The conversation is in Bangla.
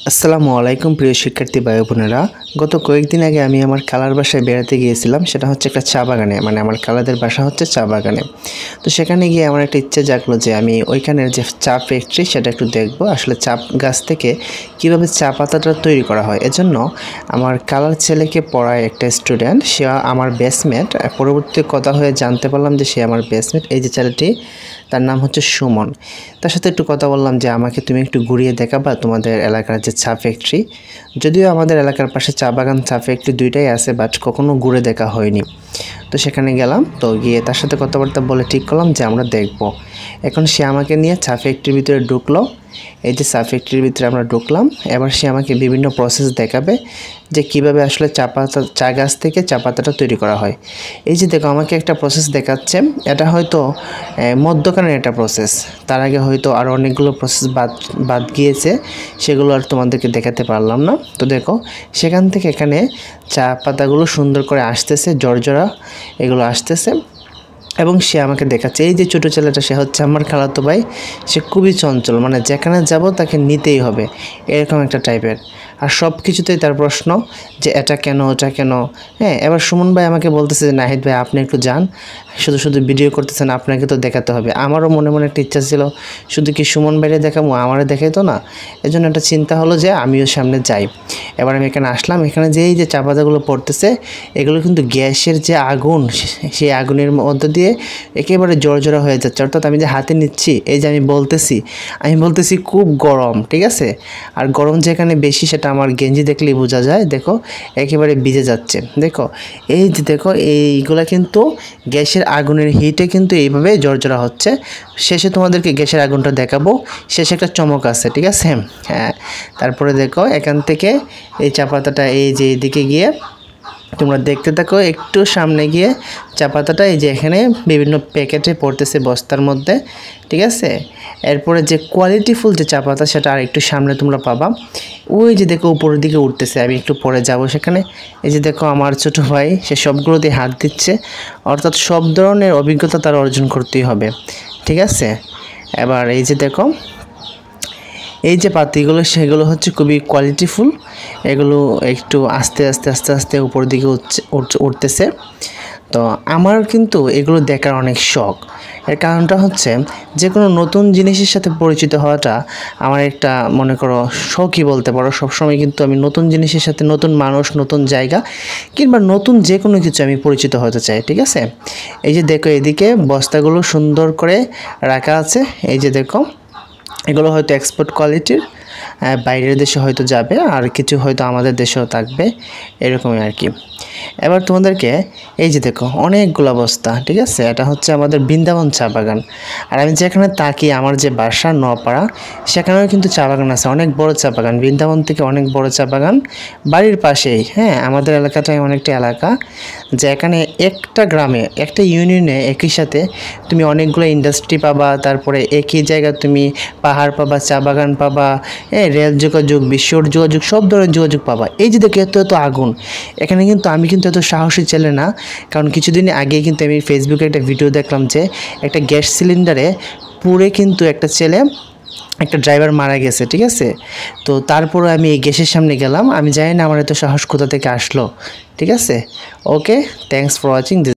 আসসালামু আলাইকুম প্রিয় শিক্ষার্থী ভাই বোনেরা। গত কয়েকদিন আগে আমি আমার খালার বাসায় বেড়াতে গিয়েছিলাম। সেটা হচ্ছে একটা চা বাগানে, মানে আমার খালাদের বাসা হচ্ছে চা বাগানে। তো সেখানে গিয়ে আমার একটা ইচ্ছে জাগলো যে আমি ওইখানের যে চা ফ্যাক্টরি সেটা একটু দেখবো, আসলে চা গাছ থেকে কীভাবে চা পাতাটা তৈরি করা হয়। এজন্য আমার খালার ছেলেকে পড়ায় একটা স্টুডেন্ট, সে আমার ব্যাচমেট। পরবর্তী কথা হয়ে জানতে পারলাম যে সে আমার ব্যাচমেট। এই যে ছেলেটি, তার নাম হচ্ছে সুমন। তার সাথে একটু কথা বললাম যে আমাকে তুমি একটু ঘুরিয়ে দেখাবা তোমাদের এলাকার যে চা ফ্যাক্টরি। যদিও আমাদের এলাকার পাশে চা বাগান, চা ফ্যাক্টরি দুইটাই আছে, বাট কখনো ঘুরে দেখা হয়নি। তো সেখানে গেলাম, তো গিয়ে তার সাথে কথাবার্তা বলে ঠিক করলাম যে আমরা দেখব। এখন সে আমাকে নিয়ে চা ফ্যাক্টরির ভিতরে ঢুকলো। এই যে চা ফ্যাক্টরির ভিতরে আমরা ঢুকলাম, এবার সে আমাকে বিভিন্ন প্রসেস দেখাবে যে কিভাবে আসলে চা গাছ থেকে চা পাতাটা তৈরি করা হয়। এই যে দেখো, আমাকে একটা প্রসেস দেখাচ্ছে, এটা হয়তো মধ্যখানের একটা প্রসেস। তার আগে হয়তো আরও অনেকগুলো প্রসেস বাদ গিয়েছে, সেগুলো আর তোমাদেরকে দেখাতে পারলাম না। তো দেখো, সেখান থেকে এখানে চা পাতাগুলো সুন্দর করে আসতেছে, জর্জরা এগুলো আসতেছে। এবং সে আমাকে দেখাচ্ছে, এই যে ছোটো ছেলেটা, সে হচ্ছে আমার খালাতো ভাই। সে খুবই চঞ্চল, মানে যেখানে যাব তাকে নিতেই হবে, এরকম একটা টাইপের। আর সব কিছুতেই তার প্রশ্ন যে এটা কেন, ওটা কেন। হ্যাঁ, এবার সুমন ভাই আমাকে বলতেছে যে নাহিদ ভাই আপনি একটু যান, শুধু শুধু ভিডিও করতেছেন, আপনাকে তো দেখাতে হবে। আমারও মনে মনে একটা ইচ্ছা ছিল, শুধু কি সুমন ভাইরে দেখাবো, আমারে দেখাই তো না। এজন্য একটা চিন্তা হলো যে আমিও সামনে যাই। এবার আমি এখানে আসলাম, এখানে যে এই যে চা পাতাগুলো পড়তেছে, এগুলো কিন্তু গ্যাসের যে আগুন, সেই আগুনের মধ্য দিয়ে একেবারে জর্জরা হয়ে যাচ্ছে। অর্থাৎ আমি যে হাতে নিচ্ছি, এই যে আমি বলতেছি খুব গরম, ঠিক আছে। আর গরম যেখানে বেশি সেটা আমার গেঞ্জি দেখলেই বোঝা যায়। দেখো একেবারে ভিজে যাচ্ছে। দেখো এই যে দেখো, এইগুলা কিন্তু গ্যাসের আগুনের হিটে কিন্তু এইভাবে জর্জরা হচ্ছে। শেষে তোমাদেরকে গ্যাসের আগুনটা দেখাবো, শেষে একটা চমক আছে, ঠিক আছে। হ্যাঁ, তারপরে দেখো এখান থেকে এই চা পাতাটা এই যে এদিকে গিয়ে তোমরা দেখতে থাকো, একটু সামনে গিয়ে চা পাতাটা এই যে এখানে বিভিন্ন প্যাকেটে পড়তেছে, বস্তার মধ্যে, ঠিক আছে। এরপরে যে কোয়ালিটিফুল যে চা পাতা, সেটা আর একটু সামনে তোমরা পাবা। ওই যে দেখো উপরের দিকে উঠতেছে, আমি একটু পরে যাব সেখানে। এই যে দেখো আমার ছোটো ভাই, সে সবগুলোতে হাত দিচ্ছে। অর্থাৎ সব ধরনের অভিজ্ঞতা তার অর্জন করতেই হবে, ঠিক আছে। এবার এই যে দেখো, এই যে পাতিগুলো, সেগুলো হচ্ছে খুবই কোয়ালিটিফুল। এগুলো একটু আস্তে আস্তে উপর দিকে উঠতেছে। তো আমার কিন্তু এগুলো দেখার অনেক শখ। এর কারণটা হচ্ছে, যে কোনো নতুন জিনিসের সাথে পরিচিত হওয়াটা আমার একটা, মনে করো, শখই বলতে পারো। সবসময় কিন্তু আমি নতুন জিনিসের সাথে, নতুন মানুষ, নতুন জায়গা কিংবা নতুন যে কোনো কিছু আমি পরিচিত হতে চাই, ঠিক আছে। এই যে দেখো, এদিকে বস্তাগুলো সুন্দর করে রাখা আছে। এই যে দেখো, এগুলো হয়তো এক্সপোর্ট কোয়ালিটির, বাইরের দেশে হয়তো যাবে, আর কিছু হয়তো আমাদের দেশেও থাকবে, এরকমই আর কি। এবার তোমাদেরকে এই যে দেখো অনেকগুলো বস্তা, ঠিক আছে। এটা হচ্ছে আমাদের বৃন্দাবন চা বাগান। আর আমি যেখানে থাকি, আমার যে বাসা নোয়াপাড়া, সেখানেও কিন্তু চা বাগান আছে, অনেক বড় চা বাগান। বৃন্দাবন থেকে অনেক বড় চা বাগান বাড়ির পাশেই। হ্যাঁ, আমাদের এলাকাটাই অনেকটা এলাকা, যে এখানে একটা গ্রামে, একটা ইউনিয়নে একই সাথে তুমি অনেকগুলো ইন্ডাস্ট্রি পাবা। তারপরে একই জায়গায় তুমি পাহাড় পাবা, চা বাগান পাবা, রেল যোগাযোগ, বিশ্বর যোগাযোগ, সব ধরনের যোগাযোগ পাবা। এই যে দেখো এত আগুন এখানে, কিন্তু আমি কিন্তু এত সাহসী ছেলে না। কারণ কিছুদিন আগে কিন্তু আমি ফেসবুকে একটা ভিডিও দেখলাম যে একটা গ্যাস সিলিন্ডারে পুড়ে কিন্তু একটা ড্রাইভার মারা গেছে, ঠিক আছে। তো তারপরে আমি এই গ্যাসের সামনে গেলাম। আমি জানি না আমার এত সাহস কোথা থেকে আসলো, ঠিক আছে। ওকে, থ্যাংকস ফর ওয়াচিং দিস।